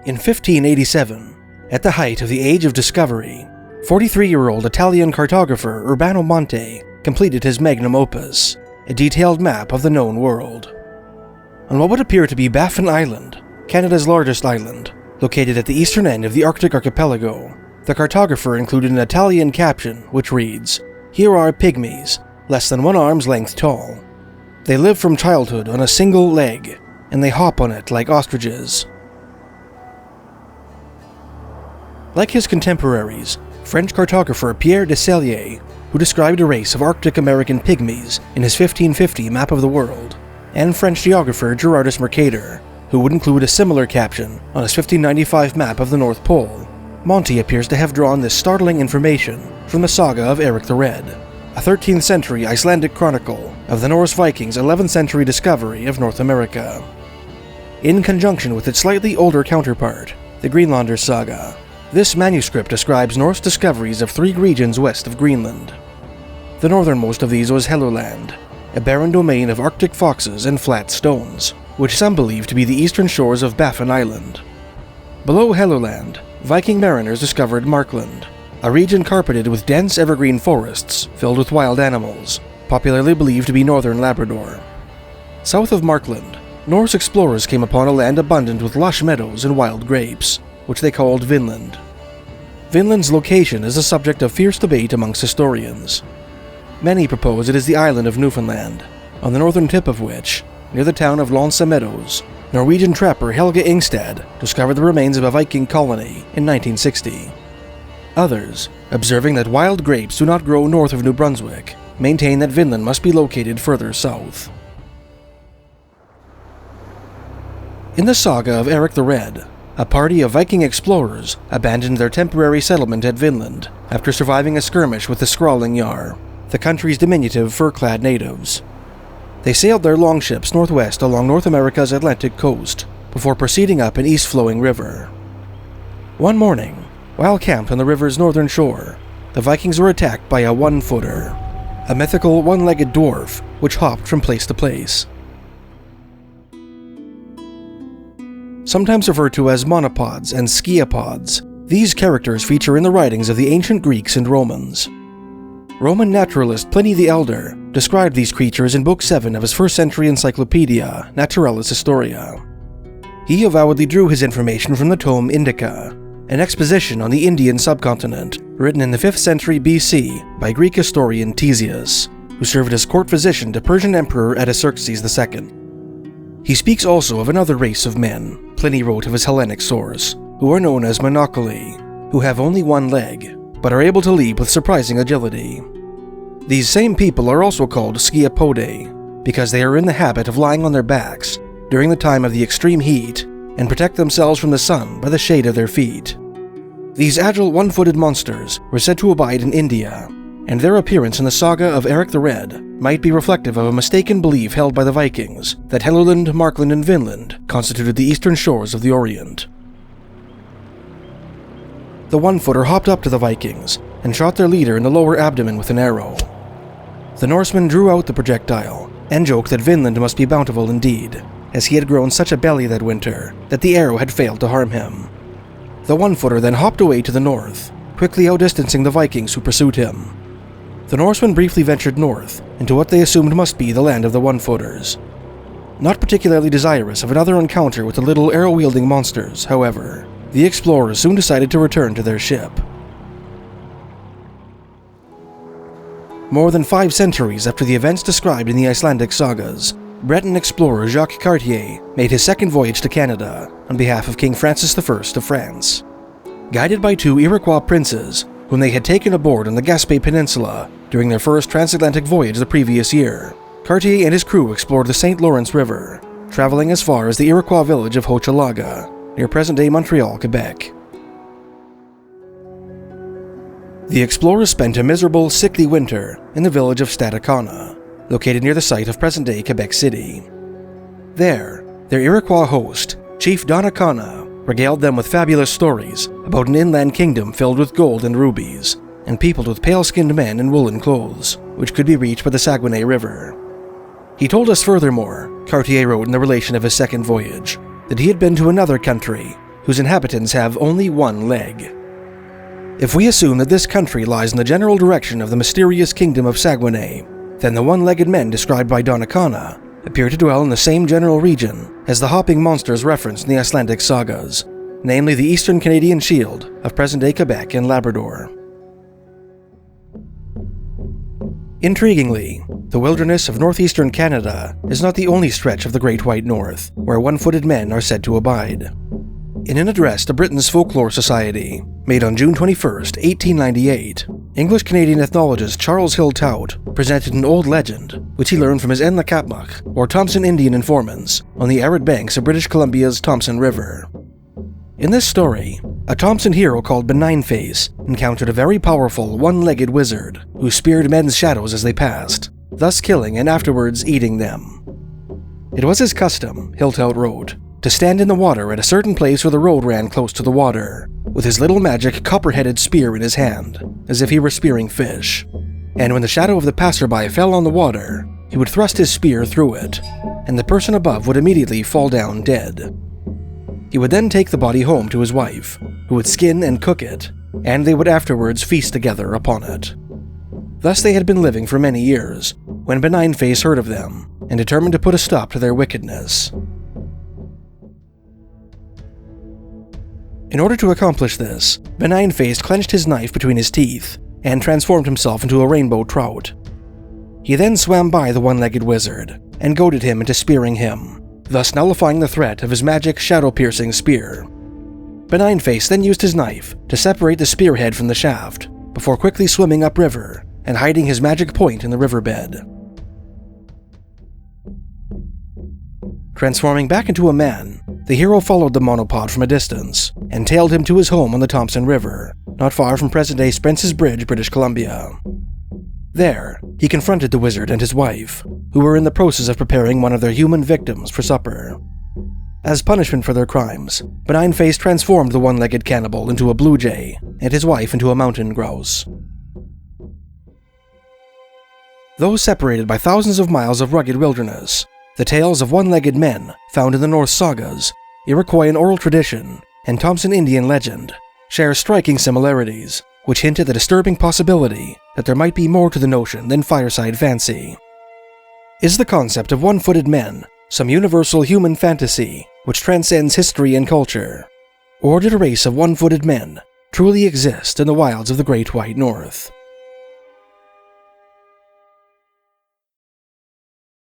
In 1587, at the height of the Age of Discovery, 43-year-old Italian cartographer Urbano Monte completed his magnum opus, a detailed map of the known world. On what would appear to be Baffin Island, Canada's largest island, located at the eastern end of the Arctic archipelago, the cartographer included an Italian caption which reads, "Here are pygmies, less than 1 arm's length tall. They live from childhood on a single leg, and they hop on it like ostriches." Like his contemporaries, French cartographer Pierre de Sellier, who described a race of Arctic American pygmies in his 1550 map of the world, and French geographer Gerardus Mercator, who would include a similar caption on his 1595 map of the North Pole, Monty appears to have drawn this startling information from the saga of Eric the Red, a 13th century Icelandic chronicle of the Norse Vikings' 11th century discovery of North America. In conjunction with its slightly older counterpart, the Greenlander saga, this manuscript describes Norse discoveries of 3 regions west of Greenland. The northernmost of these was Helluland, a barren domain of Arctic foxes and flat stones, which some believe to be the eastern shores of Baffin Island. Below Helluland, Viking mariners discovered Markland, a region carpeted with dense evergreen forests filled with wild animals, popularly believed to be northern Labrador. South of Markland, Norse explorers came upon a land abundant with lush meadows and wild grapes, which they called Vinland. Vinland's location is a subject of fierce debate amongst historians. Many propose it is the island of Newfoundland, on the northern tip of which, near the town of Lonsa Meadows, Norwegian trapper Helge Ingstad discovered the remains of a Viking colony in 1960. Others, observing that wild grapes do not grow north of New Brunswick, maintain that Vinland must be located further south. In the saga of Eric the Red, a party of Viking explorers abandoned their temporary settlement at Vinland after surviving a skirmish with the Skrawling Jarl, the country's diminutive fur-clad natives. They sailed their longships northwest along North America's Atlantic coast before proceeding up an east-flowing river. One morning, while camped on the river's northern shore, the Vikings were attacked by a One-Footer, a mythical one-legged dwarf which hopped from place to place. Sometimes referred to as monopods and sciapods, these characters feature in the writings of the ancient Greeks and Romans. Roman naturalist Pliny the Elder described these creatures in Book 7 of his 1st century encyclopedia, Naturalis Historia. He avowedly drew his information from the tome Indica, an exposition on the Indian subcontinent written in the 5th century BC by Greek historian Ctesias, who served as court physician to Persian Emperor Artaxerxes II. He speaks also of another race of men, Pliny wrote of his Hellenic source, who are known as Monocoli, who have only 1 leg, but are able to leap with surprising agility. These same people are also called Sciapode, because they are in the habit of lying on their backs during the time of the extreme heat and protect themselves from the sun by the shade of their feet. These agile one-footed monsters were said to abide in India, and their appearance in the saga of Eric the Red might be reflective of a mistaken belief held by the Vikings that Helluland, Markland, and Vinland constituted the eastern shores of the Orient. The One-Footer hopped up to the Vikings and shot their leader in the lower abdomen with an arrow. The Norseman drew out the projectile and joked that Vinland must be bountiful indeed, as he had grown such a belly that winter that the arrow had failed to harm him. The One-Footer then hopped away to the north, quickly outdistancing the Vikings who pursued him. The Norsemen briefly ventured north into what they assumed must be the land of the One-Footers. Not particularly desirous of another encounter with the little arrow-wielding monsters, however, the explorers soon decided to return to their ship. More than 5 centuries after the events described in the Icelandic sagas, Breton explorer Jacques Cartier made his 2nd voyage to Canada on behalf of King Francis I of France. Guided by 2 Iroquois princes, whom they had taken aboard on the Gaspé Peninsula during their first transatlantic voyage the previous year, Cartier and his crew explored the St. Lawrence River, traveling as far as the Iroquois village of Hochelaga, near present-day Montreal, Quebec. The explorers spent a miserable, sickly winter in the village of Donnaconna, located near the site of present-day Quebec City. There, their Iroquois host, Chief Donnaconna, regaled them with fabulous stories about an inland kingdom filled with gold and rubies, and peopled with pale-skinned men in woolen clothes, which could be reached by the Saguenay River. He told us furthermore, Cartier wrote in the relation of his 2nd voyage, that he had been to another country, whose inhabitants have only one leg. If we assume that this country lies in the general direction of the mysterious kingdom of Saguenay, then the one-legged men described by Donnaconna appear to dwell in the same general region as the hopping monsters referenced in the Icelandic sagas, namely the eastern Canadian Shield of present-day Quebec and Labrador. Intriguingly, the wilderness of northeastern Canada is not the only stretch of the Great White North where one-footed men are said to abide. In an address to Britain's Folklore Society, made on June 21, 1898, English-Canadian ethnologist Charles Hill Tout presented an old legend which he learned from his Enlakatmuk, or Thompson Indian informants, on the arid banks of British Columbia's Thompson River. In this story, a Thompson hero called Benign-Face encountered a very powerful one-legged wizard who speared men's shadows as they passed, thus killing and afterwards eating them. It was his custom, Hill Tout wrote, to stand in the water at a certain place where the road ran close to the water, with his little magic copper-headed spear in his hand, as if he were spearing fish. And when the shadow of the passerby fell on the water, he would thrust his spear through it, and the person above would immediately fall down dead. He would then take the body home to his wife, who would skin and cook it, and they would afterwards feast together upon it. Thus they had been living for many years, when Benign-Face heard of them, and determined to put a stop to their wickedness. In order to accomplish this, Benign-Face clenched his knife between his teeth, and transformed himself into a rainbow trout. He then swam by the one-legged wizard, and goaded him into spearing him, thus nullifying the threat of his magic shadow-piercing spear. Benign-Face then used his knife to separate the spearhead from the shaft, before quickly swimming upriver and hiding his magic point in the riverbed. Transforming back into a man, the hero followed the monopod from a distance and tailed him to his home on the Thompson River, not far from present-day Spences Bridge, British Columbia. There, he confronted the wizard and his wife, who were in the process of preparing one of their human victims for supper. As punishment for their crimes, Benign-Face transformed the one-legged cannibal into a blue jay and his wife into a mountain grouse. Though separated by thousands of miles of rugged wilderness, the tales of one-legged men found in the Norse sagas, Iroquoian oral tradition, and Thompson Indian legend share striking similarities, which hint at the disturbing possibility that there might be more to the notion than fireside fancy. Is the concept of one-footed men some universal human fantasy which transcends history and culture? Or did a race of one-footed men truly exist in the wilds of the Great White North?